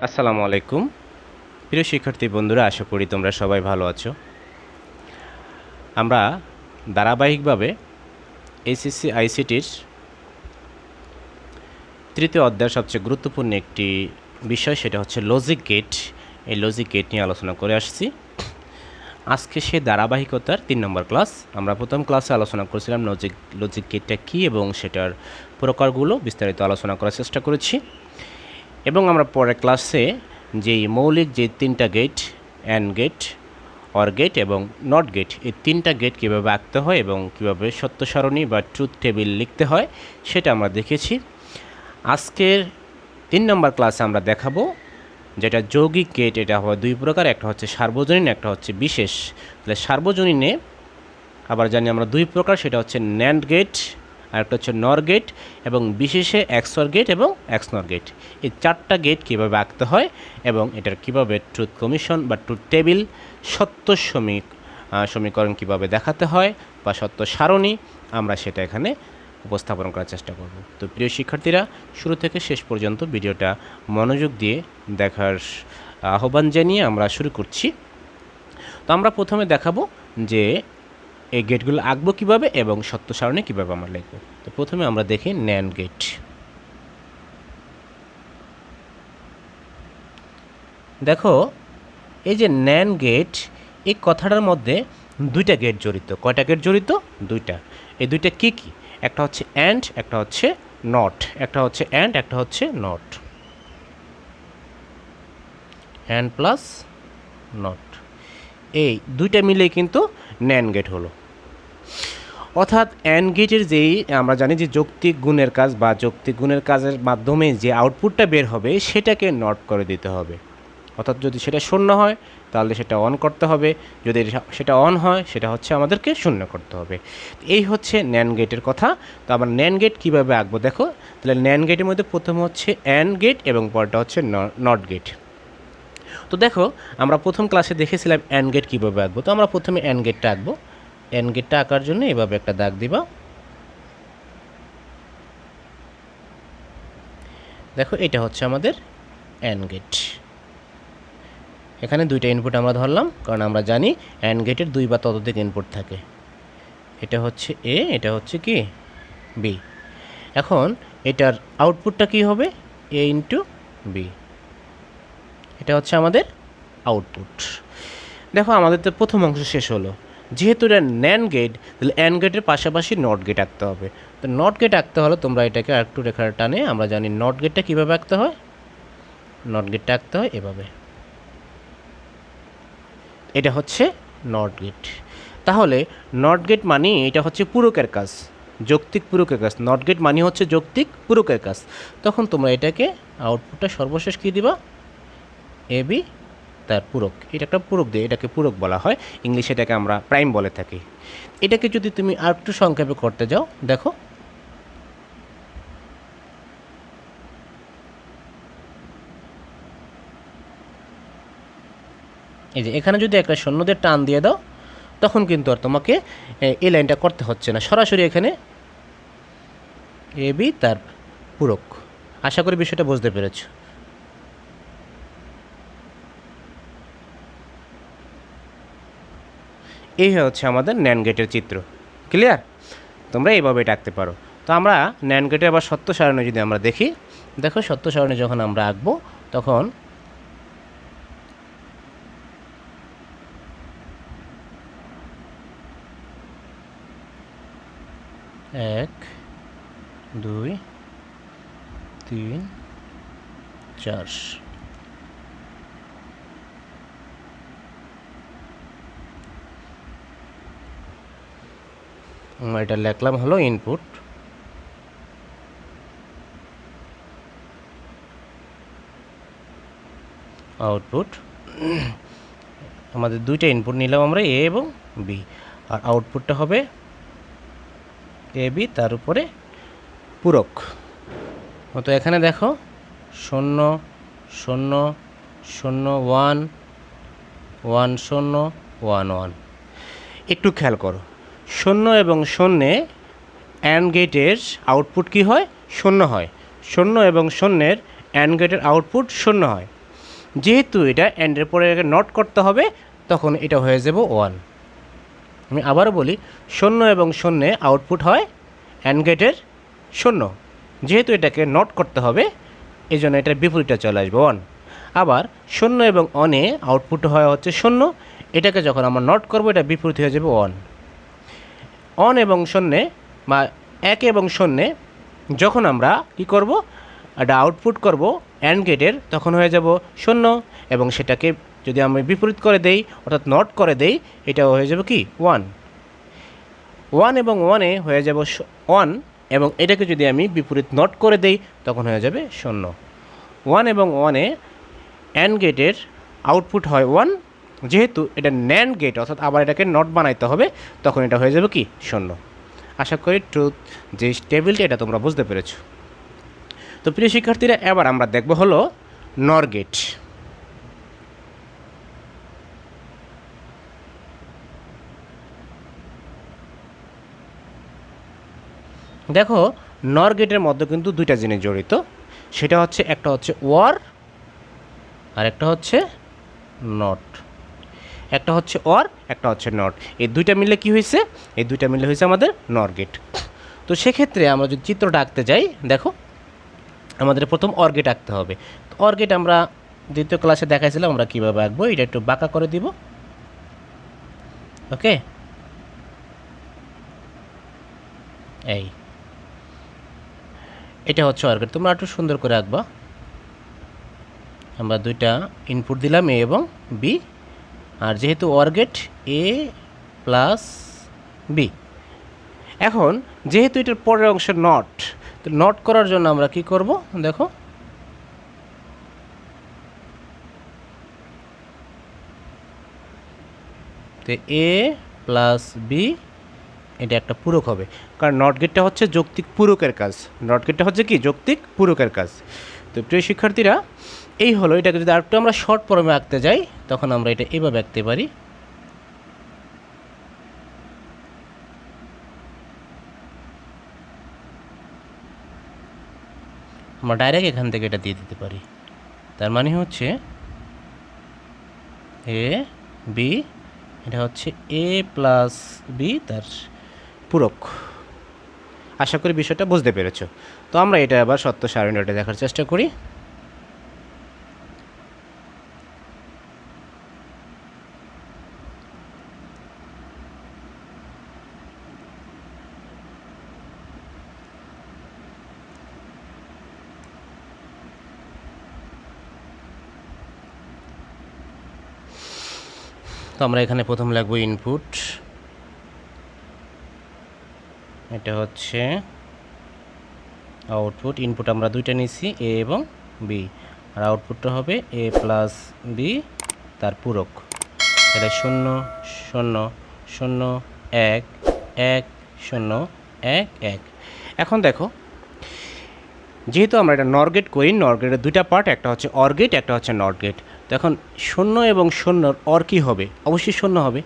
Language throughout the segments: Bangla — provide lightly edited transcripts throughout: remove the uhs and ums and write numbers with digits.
আসসালামু আলাইকুম প্রিয় শিক্ষার্থী বন্ধুরা, আশা করি তোমরা সবাই ভালো আছো। আমরা ধারাবাহিকভাবে এইচএসসি আইসিটির তৃতীয় অধ্যায়ের সবচেয়ে গুরুত্বপূর্ণ একটি বিষয়, সেটা হচ্ছে লজিক গেট। এই লজিক গেট নিয়ে আলোচনা করে আসছি। আজকে সে ধারাবাহিকতার 3 নম্বর ক্লাস। আমরা প্রথম ক্লাসে আলোচনা করেছিলাম লজিক গেটটা কী এবং সেটার প্রকারগুলো বিস্তারিত আলোচনা করার চেষ্টা করেছি। এবং আমরা পরের ক্লাসে যেই মৌলিক যে 3টা gate, and gate, or gate এবং নট গেট, এই 3টা গেট কীভাবে আঁকতে হয় এবং কীভাবে সত্য সারণী বা ট্রুথ টেবিল লিখতে হয় সেটা আমরা দেখেছি। আজকের 3 নম্বর ক্লাসে আমরা দেখাবো যেটা যৌগিক গেট। এটা হয় 2 প্রকার, একটা হচ্ছে সার্বজনীন, একটা হচ্ছে বিশেষ। তাহলে সার্বজনীনে আবার জানি আমরা 2 প্রকার, সেটা হচ্ছে ন্যান্ড গেট আর একটা হচ্ছে নর গেট, এবং বিশেষে এক্সঅর গেট এবং এক্সনর গেট। এই 4টা গেট কীভাবে আঁকতে হয় এবং এটার কীভাবে ট্রুথ কমিশন বা ট্রুথ টেবিল, সত্য সমীকরণ কীভাবে দেখাতে হয় বা সত্য সারণী, আমরা সেটা এখানে উপস্থাপন করার চেষ্টা করব। তো প্রিয় শিক্ষার্থীরা, শুরু থেকে শেষ পর্যন্ত ভিডিওটা মনোযোগ দিয়ে দেখার আহ্বান জানিয়ে আমরা শুরু করছি। তো আমরা প্রথমে দেখাবো যে এই গেটগুলো আঁকবো কীভাবে এবং সত্য সারণী কীভাবে আমরা লিখব। তো প্রথমে আমরা দেখি ন্যান্ড গেট। দেখো, এই যে ন্যান্ড গেট, এই কথাটার মধ্যে 2টা গেট জড়িত। কয়টা গেট জড়িত? 2টা। এই 2টা কী কী? একটা হচ্ছে অ্যান্ড, একটা হচ্ছে নট। একটা হচ্ছে অ্যান্ড, একটা হচ্ছে নট। অ্যান্ড প্লাস নট, এই 2টা মিলেই কিন্তু ন্যান্ড গেট হলো। অর্থাৎ অ্যান্ড গেটের যেই আমরা জানি যে যৌক্তিক গুণের কাজ বা যৌক্তিক গুণের কাজের মাধ্যমে যে আউটপুটটা বের হবে সেটাকে নট করে দিতে হবে। অর্থাৎ যদি সেটা শূন্য হয় তাহলে সেটা অন করতে হবে, যদি সেটা অন হয় সেটা হচ্ছে আমাদেরকে শূন্য করতে হবে। এই হচ্ছে ন্যান্ড গেটের কথা। তো আমরা ন্যান্ড গেট কীভাবে আঁকবো দেখো। তাহলে ন্যান্ড গেটের মধ্যে প্রথম হচ্ছে অ্যান্ড গেট এবং পরটা হচ্ছে নট গেট। তো দেখো, আমরা প্রথম ক্লাসে দেখেছিলাম অ্যান্ড গেট কীভাবে আঁকবো। তো আমরা প্রথমে অ্যান্ড গেটটা আঁকবো। অ্যান্ড গেটটা আঁকার জন্য এভাবে একটা দাগ দিবা। দেখো, এটা হচ্ছে আমাদের অ্যান্ড গেট। এখানে 2টা ইনপুট আমরা ধরলাম, কারণ আমরা জানি অ্যান্ড গেটের 2 বা ততোধিক ইনপুট থাকে। এটা হচ্ছে এ, এটা হচ্ছে কি বি। এখন এটার আউটপুটটা কি হবে? এ ইন্টু বি। এটা হচ্ছে আমাদের আউটপুট। দেখো, আমাদের তো প্রথম অংশ শেষ হলো। যেহেতু এটা ন্যান্ড গেট, তাহলে অ্যান্ড গেটের পাশাপাশি নট গেট আঁকতে হবে। তো নট গেট আঁকতে হলে তোমরা এটাকে আরেকটু রেখার টানে, আমরা জানি নট গেটটা কীভাবে আঁকতে হয়। নট গেটটা আঁকতে হয় এভাবে। এটা হচ্ছে নট গেট। তাহলে নট গেট মানে এটা হচ্ছে পূরকের কাজ, যৌক্তিক পূরকের কাজ। নট গেট মানে হচ্ছে যৌক্তিক পূরকের কাজ। তখন তোমরা এটাকে আউটপুটটা সর্বশেষ কী দিবা? এ বি তার পূরক। এটা একটা পূরক দিয়ে, এটাকে পূরক বলা হয়। ইংলিশে এটাকে আমরা প্রাইম বলে থাকি। এটাকে যদি তুমি আর একটু সংক্ষেপে করতে যাও, দেখো এই যে এখানে যদি একটা শূন্যদের টান দিয়ে দাও, তখন কিন্তু আর তোমাকে এই লাইনটা করতে হচ্ছে না, সরাসরি এখানে এ বি তার পূরক। আশা করি বিষয়টা বুঝতে পেরেছ। এই হচ্ছে আমাদের ন্যান্ড গেটের চিত্র। ক্লিয়ার? তোমরা এইভাবে এটা আঁকতে পারো। তো আমরা ন্যান্ড গেটে আবার সত্য সারণী যদি আমরা দেখি, দেখো সত্য সারণী যখন আমরা আঁকবো তখন এক, 2, 3, 4। এটা লিখলাম হলো ইনপুট, আউটপুট। আমাদের 2টা ইনপুট নিলাম আমরা, এ এবং বি, আর আউটপুটটা হবে এ বি তার উপরে পূরক। তো এখানে দেখো 0 0 0 1 1 0 1 1। একটু খেয়াল করো, 0 এবং 0 অ্যান্ড গেটের আউটপুট কি হয়? 0 হয়। 0 এবং 0-এর অ্যান্ড গেটের আউটপুট 0 হয়। যেহেতু এটা অ্যান্ডের পরে নট করতে হবে তখন এটা হয়ে যাব 1। আমি আবারও বলি, 0 এবং 0 আউটপুট হয় অ্যান্ড গেটের 0। যেহেতু এটাকে নট করতে হবে এই জন্য এটার বিপরীতটা চলে আসবে 1। আবার 0 এবং 1-এ আউটপুট হয় হচ্ছে 0, এটাকে যখন আমরা নট করব এটা বিপরীত হয়ে যাবে 1। 1 এবং 0 বা 1 এবং 0 যখন আমরা কি করব, এটা আউটপুট করব অ্যান্ড গেটের, তখন হয়ে যাব 0 এবং সেটাকে যদি আমি বিপরীত করে দেই অর্থাৎ নট করে দেই এটা হয়ে যাবে কি 1। 1 এবং 1-এ হয়ে যাব 1 এবং এটাকে যদি আমি বিপরীত নট করে দেই তখন হয়ে যাবে 0। 1 এবং 1-এ অ্যান্ড গেটের আউটপুট হয় 1, যেহেতু এটা ন্যান্ড গেট অর্থাৎ আবার এটাকে নট বানাইতে হবে তখন এটা হয়ে যাবে কি 0। আশা করি ট্রুথ যে টেবিলটা এটা তোমরা বুঝতে পেরেছো। তো প্রিয় শিক্ষার্থীরা, এবার আমরা দেখব হলো নর গেট। দেখো, নর গেটের মধ্যে কিন্তু দুইটা জিনিস জড়িত, সেটা হচ্ছে একটা হচ্ছে ওয়ার আর একটা হচ্ছে নট। একটা হচ্ছে অর, একটা হচ্ছে নট। এই দুইটা মিলে কি হয়েছে? এই দুইটা মিলে হয়েছে আমাদের নর গেট। তো সেক্ষেত্রে আমরা যদি চিত্রটা আঁকতে যাই, দেখো আমাদের প্রথম অর গেট আঁকতে হবে। তো অর গেট আমরা দ্বিতীয় ক্লাসে দেখাইছিলাম আমরা কীভাবে আঁকবো, এটা একটু বাঁকা করে দিব। ওকে, এই এটা হচ্ছে অর গেট। তোমরা একটু সুন্দর করে আঁকবা। আমরা দুইটা ইনপুট দিলাম, এ এবং বি, আর যেহেতু or gate A plus B. এখন যেহেতু এটার পরের অংশ নট, তো নট করার জন্য আমরা কি করব, দেখো তো এ প্লাস বি এটা একটা পূরক হবে, কারণ নট গেটটা হচ্ছে যৌক্তিক পূরকের কাজ। নট গেটটা হচ্ছে কি যৌক্তিক পূরকের কাজ। তো প্রিয় শিক্ষার্থীরা, এই হলো। এটাকে যদি আরেকটু আমরা শর্ট ফর্মে আঁকতে যাই তখন আমরা এটা এভাবে আঁকতে পারি। আমরা ডাইরেক্ট এখান থেকে এটা দিয়ে দিতে পারি। তার মানে হচ্ছে এ বি, এটা হচ্ছে এ প্লাস বি তার পূরক। আশা করি বিষয়টা বুঝতে পেরেছো। তো আমরা এটা আবার সত্য সারণীটা দেখার চেষ্টা করি। তো আমরা এখানে প্রথম লিখব ইনপুট, এটা হচ্ছে আউটপুট। ইনপুট আমরা দুইটা নিছি, এ এবং বি, আর আউটপুটটা হবে এ প্লাস বি তার পূরক। এটা 0 0 0 1 1 0 1 1। এখন দেখো, যেহেতু আমরা এটা নর গেট করি, নর গেটের দুইটা পার্ট, একটা হচ্ছে অর গেট, একটা হচ্ছে নট গেট। তো এখন 0 এবং 0-র অর কী হবে? অবশ্যই 0 হবে।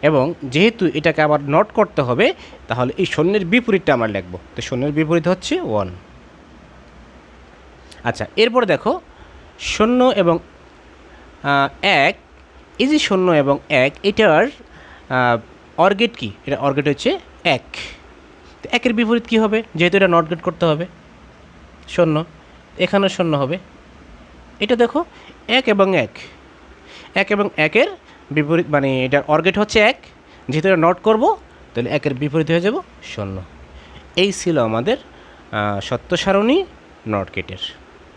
এবং যেহেতু এটাকে আবার নট করতে হবে তাহলে এই 0-এর বিপরীতটা আমরা লিখব। তো 0-এর বিপরীত হচ্ছে 1। আচ্ছা, এরপরে দেখো 0 এবং 1, এই যে 0 এবং 1 এটার অর গেট কি? এটা অর গেট হচ্ছে 1। তো 1-এর বিপরীত কী হবে? যেহেতু এটা নট গেট করতে হবে 0, এখানেও 0 হবে। এটা দেখো 1 এবং 1, 1 এবং 1-এর বিপরীত, মানে এটার অর গেট হচ্ছে 1, যেহেতু এটা নট করবো তাহলে 1-এর বিপরীত হয়ে যাব 0। এই ছিল আমাদের সত্য সারণী নট গেটের।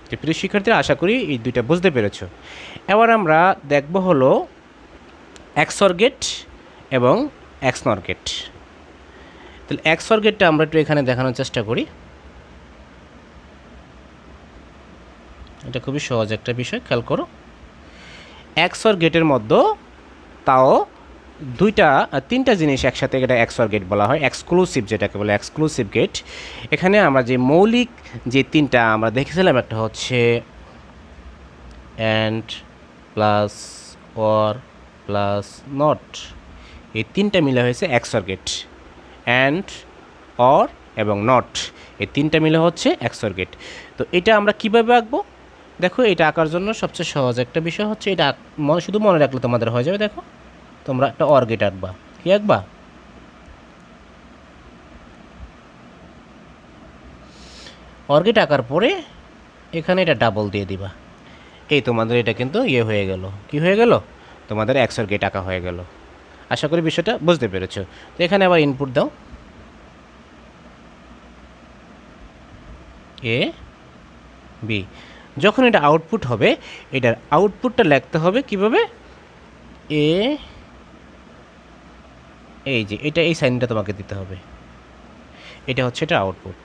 তো প্রিয় শিক্ষার্থীরা, আশা করি এই দুইটা বুঝতে পেরেছ। এবার আমরা দেখব হলো এক্সঅর গেট এবং এক্সনর গেট। তাহলে এক্সঅর গেটটা আমরা একটু এখানে দেখানোর চেষ্টা করি। এটা খুবই সহজ একটা বিষয়, খেয়াল করো। এক্সঅর গেটের মধ্যে তাও তিনটা জিনিস একসাথে, এটা এক্সঅর গেট বলা হয়, এক্সক্লুসিভ যেটাকে বলে এক্সক্লুসিভ গেট। এখানে আমরা যে মৌলিক যে তিনটা আমরা দেখেছিলাম, একটা হচ্ছে and plus or plus not, এই তিনটা মিলে হয়েছে এক্সঅর গেট। অ্যান্ড, অর এবং নট, এই তিনটা মিলে হচ্ছে এক্সঅর গেট। তো এটা আমরা কীভাবে আঁকবো? দেখো এটা আঁকার জন্য সবচেয়ে সহজ একটা বিষয় হচ্ছে এটা শুধু মনে রাখলে তোমাদের হয়ে যাবে। দেখো তোমরা একটা অর গেট আঁকবা। কি আঁকবা? অর গেট আঁকার পরে এখানে এটা ডাবল দিয়ে দিবা। এই তোমাদের এটা কিন্তু ইয়ে হয়ে গেল। কি হয়ে গেল? তোমাদের এক্সর গেট আঁকা হয়ে গেল। আশা করি বিষয়টা বুঝতে পেরেছো। তো এখানে আবার ইনপুট দাও এ বি। যখন এটা আউটপুট হবে এটার আউটপুটটা লিখতে হবে কিভাবে? এ, এই যে এটা এই সাইনটা তোমাকে দিতে হবে। এটা হচ্ছে এটা আউটপুট।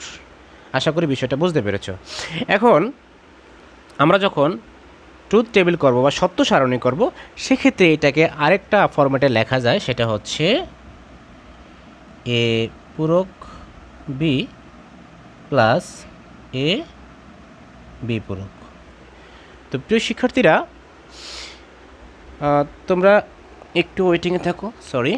আশা করি বিষয়টা বুঝতে পেরেছো। এখন আমরা যখন ট্রুথ টেবিল করব বা সত্য সারণী করব সেক্ষেত্রে এটাকে আরেকটা ফরম্যাটে লেখা যায়, সেটা হচ্ছে এ পূরক বি প্লাস এ বি পূরক। তো প্রিয় শিক্ষার্থীরা তোমরা একটু ওয়েটিংয়ে থাকো। সরি,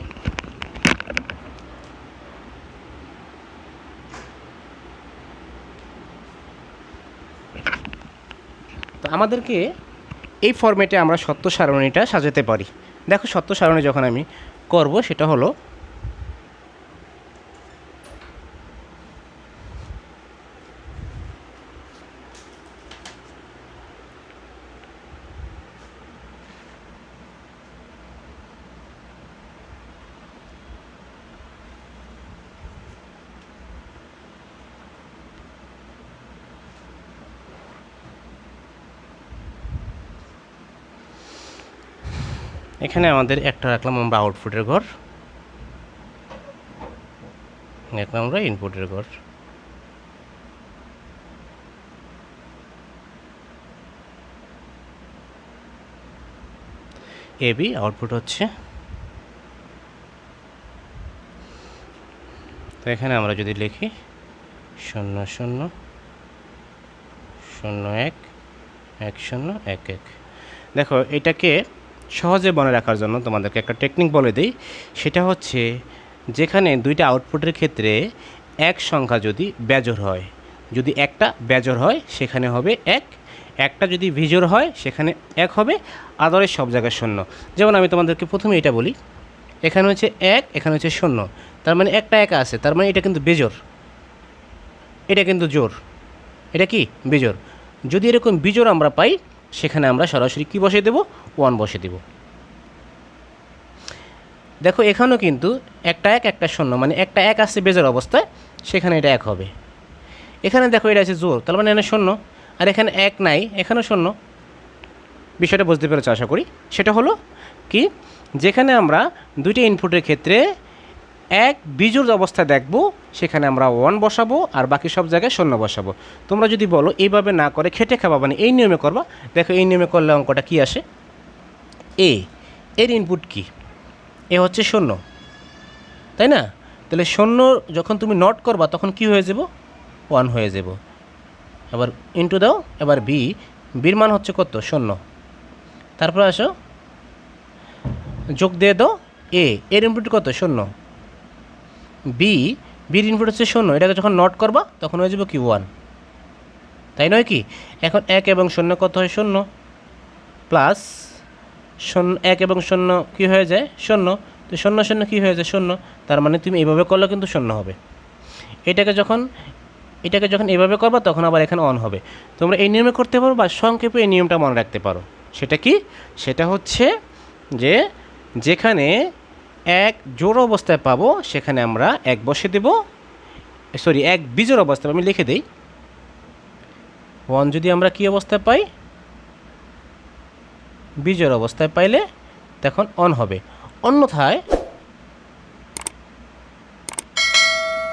তো আমাদেরকে এই ফরম্যাটে আমরা সত্য সারণীটা সাজাতে পারি। দেখো সত্য সারণী যখন আমি করব সেটা হলো এখানে আমাদের একটা রাখলাম আমরা আউটপুটের ঘর, রাখলাম আমরা ইনপুটের ঘর। এ বি আউটপুট হচ্ছে। তো এখানে আমরা যদি লিখি 0 0 0 1 1 0 1 1। দেখো এটাকে সহজে মনে রাখার জন্য তোমাদেরকে একটা টেকনিক বলে দিই। সেটা হচ্ছে যেখানে দুইটা আউটপুটের ক্ষেত্রে এক সংখ্যা যদি বেজোড় হয়, যদি একটা বেজোড় হয় সেখানে হবে 1, একটা যদি বিজোড় হয় সেখানে 1 হবে, আদারের সব জায়গায় 0। যেমন আমি তোমাদেরকে প্রথমে এটা বলি, এখানে হচ্ছে 1, এখানে হচ্ছে 0, তার মানে একটা একা আছে, তার মানে এটা কিন্তু বেজোড়, এটা কিন্তু জোড়, এটা কি বিজোড়। যদি এরকম বিজোড় আমরা পাই সেখানে আমরা সরাসরি কী বসিয়ে দেব? 1 বসিয়ে দেব। দেখো এখানেও কিন্তু একটা 1 একটা 0, মানে একটা 1 আসছে বেজোড় অবস্থায়, সেখানে এটা 1 হবে। এখানে দেখো এটা আছে জোড়, তার মানে এখানে 0, আর এখানে 1 নাই, এখানেও 0। বিষয়টা বুঝতে পেরেছ আশা করি। সেটা হলো কি, যেখানে আমরা দুইটা ইনপুটের ক্ষেত্রে এক বিজোড় অবস্থায় দেখব সেখানে আমরা 1 বসাবো আর বাকি সব জায়গায় 0 বসাবো। তোমরা যদি বলো এইভাবে না করে খেটে খাবা, মানে এই নিয়মে করবা, দেখো এই নিয়মে করলে অঙ্কটা কি আসে? এর ইনপুট কি? এ হচ্ছে 0, তাই না? তাহলে 0 যখন তুমি নট করবা তখন কি হয়ে যাব? 1 হয়ে যাব। এবার ইনটু দাও, এবার বির মান হচ্ছে কত? 0। তারপর আসো যোগ দিয়ে দাও এর ইনপুট কত? 0। বির ইনপুট হচ্ছে 0, এটাকে যখন নট করবা তখন হয়ে যাবে কি? 1, তাই নয় কি? এখন 1 এবং 0 কত হয়? 0 প্লাস 1 এবং 0 কী হয়ে যায়? 0। তো 0 0 কী হয়ে যায়? 0। তার মানে তুমি এইভাবে করলে কিন্তু 0 হবে। এটাকে যখন এইভাবে করবা তখন আবার এখানে 1 হবে। তোমরা এই নিয়মে করতে পারো বা সংক্ষেপে এই নিয়মটা মনে রাখতে পারো। সেটা কি? সেটা হচ্ছে যে যেখানে 1 জোড় অবস্থায় পাবো সেখানে আমরা 1 বসে দেব, সরি 1 বিজোড় অবস্থায় আমি লিখে দিই। 1 যদি আমরা কী অবস্থায় পাই? বিজোড় অবস্থায় পাইলে তখন 1 হবে, অন্যথায়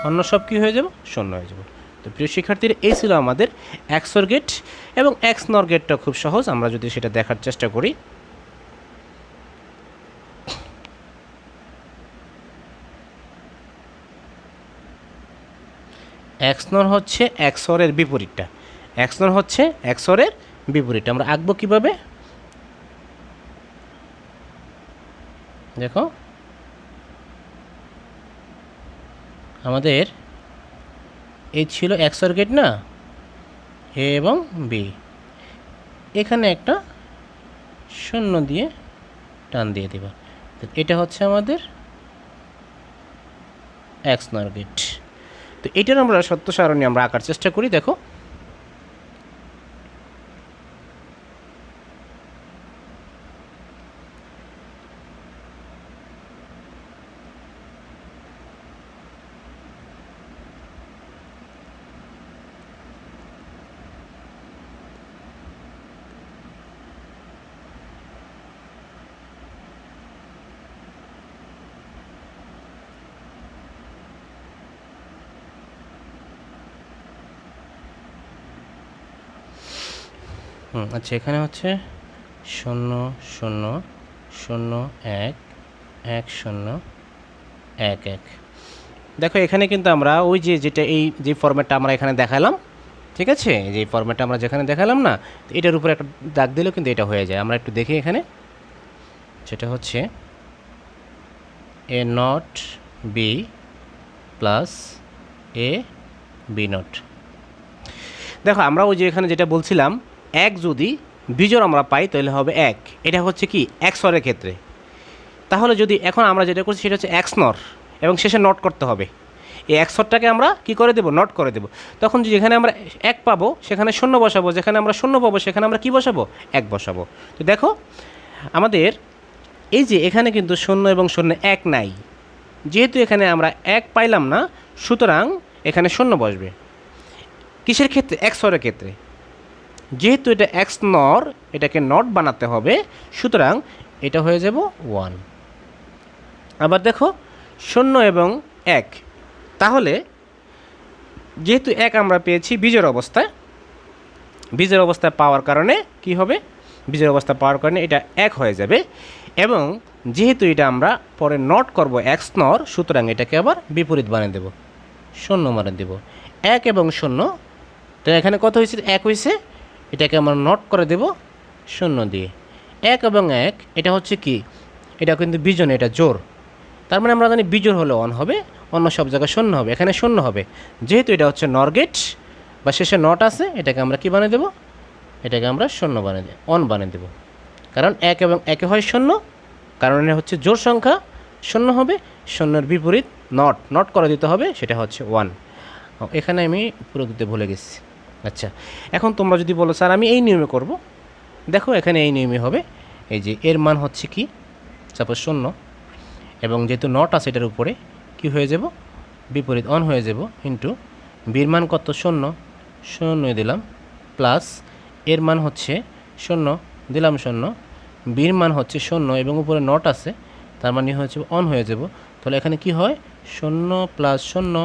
অন্য সব কী হয়ে যাব? 0 হয়ে যাব। তো প্রিয় শিক্ষার্থীরা, এই ছিল আমাদের XOR গেট, এবং XNOR গেটটা খুব সহজ, আমরা যদি সেটা দেখার চেষ্টা করি। XNOR হচ্ছে XOR এর বিপরীতটা। XNOR হচ্ছে XOR এর বিপরীতটা। আমরা আঁকবো কীভাবে? দেখো আমাদের এই ছিল XOR গেট না, এ এবং বি। এখানে একটা শূন্য দিয়ে টান দিয়ে দেবা। এটা হচ্ছে আমাদের XNOR গেট। তো এটার আমরা সত্য সারণী আমরা আঁকার চেষ্টা করি। দেখো আচ্ছা, এখানে হচ্ছে 0 0 0 1 1 0 1 1। দেখো এখানে কিন্তু আমরা ওই যেটা এই যে ফরম্যাটটা আমরা এখানে দেখালাম, ঠিক আছে, যে ফরম্যাটটা আমরা যেখানে দেখালাম না, এটার উপরে একটা দাগ দিলেও কিন্তু এটা হয়ে যায়। আমরা একটু দেখি এখানে, সেটা হচ্ছে A not B plus A B not। দেখো আমরা ওই যে এখানে যেটা বলছিলাম, এক যদি বিজোড় আমরা পাই তাহলে হবে 1। এটা হচ্ছে কি XOR এর ক্ষেত্রে। তাহলে যদি এখন আমরা যেটা করছি সেটা হচ্ছে XNOR এবং শেষে নট করতে হবে। এই XORটাকে আমরা কি করে দেব, নট করে দেব। তখন যেখানে আমরা 1 পাবো সেখানে 0 বসাবো, যেখানে আমরা 0 পাবো সেখানে আমরা কি বসাবো, 1 বসাবো। তো দেখো আমাদের এই যে এখানে কিন্তু 0 এবং 0 1 নাই, যেহেতু এখানে আমরা 1 পাইলাম না, সুতরাং এখানে 0 বসবে। কিসের ক্ষেত্রে, XOR এর ক্ষেত্রে। যেহেতু এটা XNOR, এটাকে নট বানাতে হবে, সুতরাং এটা হয়ে যাব 1। আবার দেখো 0 এবং 1, তাহলে যেহেতু 1 আমরা পেয়েছি বিজোড় অবস্থায়, বিজোড় অবস্থায় পাওয়ার কারণে কি হবে, বিজোড় অবস্থা পাওয়ার কারণে এটা 1 হয়ে যাবে। এবং যেহেতু এটা আমরা পরে নট করব XNOR, সুতরাং এটাকে আবার বিপরীত বানিয়ে দেব, 0 মানে দেব। 1 এবং 0, তো এখানে কত হয়েছে, 1 হয়েছে, এটাকে আমরা নট করে দেব 0 দিয়ে। 1 এবং 1 এটা হচ্ছে কি, এটা কিন্তু বিজোড়, এটা জোড়। তার মানে আমরা জানি বিজোড় হলে 1 হবে, অন্য সব জায়গায় 0 হবে, এখানে 0 হবে। যেহেতু এটা হচ্ছে NOR গেট বা শেষে নট আছে, এটাকে আমরা কি বানিয়ে দেব, এটাকে আমরা 0 বানিয়ে দেব, 1 বানিয়ে দেব। কারণ 1 এবং 1 হয় 0, কারণ এটা হচ্ছে জোড় সংখ্যা, 0 হবে। 0-এর বিপরীত নট করে দিতে হবে, সেটা হচ্ছে 1। এখানে আমি পুরো দিতে ভুলে গেছি। আচ্ছা, এখন তোমরা যদি বলো স্যার আমি এই নিয়মে করব, দেখো এখানে এই নিয়মে হবে। এই যে এর মান হচ্ছে কি, সাপোজ 0, এবং যেহেতু নট আছে এটার উপরে, কি হয়ে যাব, বিপরীত 1 হয়ে যাব, ইন্টু বির মান কত, 0 0 দিলাম, প্লাস এর মান হচ্ছে 0 দিলাম 0, বির মান হচ্ছে 0 এবং উপরে নট আছে, তার মানে হচ্ছে 1 হয়ে যাব। তাহলে এখানে কি হয়, 0 প্লাস 0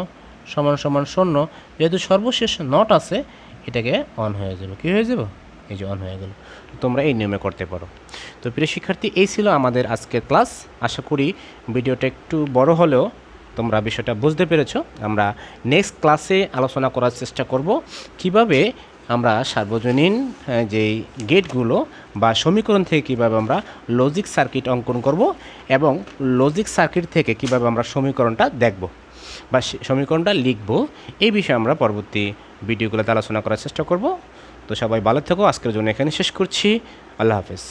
সমান সমান 0, যেহেতু সর্বশেষ নট আছে, এটাকে 1 হয়ে যাব। কী হয়ে যাব, এই যে 1 হয়ে গেল। তোমরা এই নিয়মে করতে পারো। তো প্রিয় শিক্ষার্থী, এই ছিল আমাদের আজকের ক্লাস। আশা করি ভিডিওটা একটু বড় হলেও তোমরা বিষয়টা বুঝতে পেরেছো। আমরা নেক্সট ক্লাসে আলোচনা করার চেষ্টা করব কিভাবে আমরা সার্বজনীন যেই গেটগুলো বা সমীকরণ থেকে কিভাবে আমরা লজিক সার্কিট অঙ্কন করব, এবং লজিক সার্কিট থেকে কিভাবে আমরা সমীকরণটা দেখব বা সমীকরণটা লিখব, এই বিষয়ে আমরা পরবর্তী ভিডিওগুলোতে আলোচনা করার চেষ্টা করব। তো সবাই ভালো থেকো। আজকের জন্য এখানে শেষ করছি। আল্লাহ হাফেজ।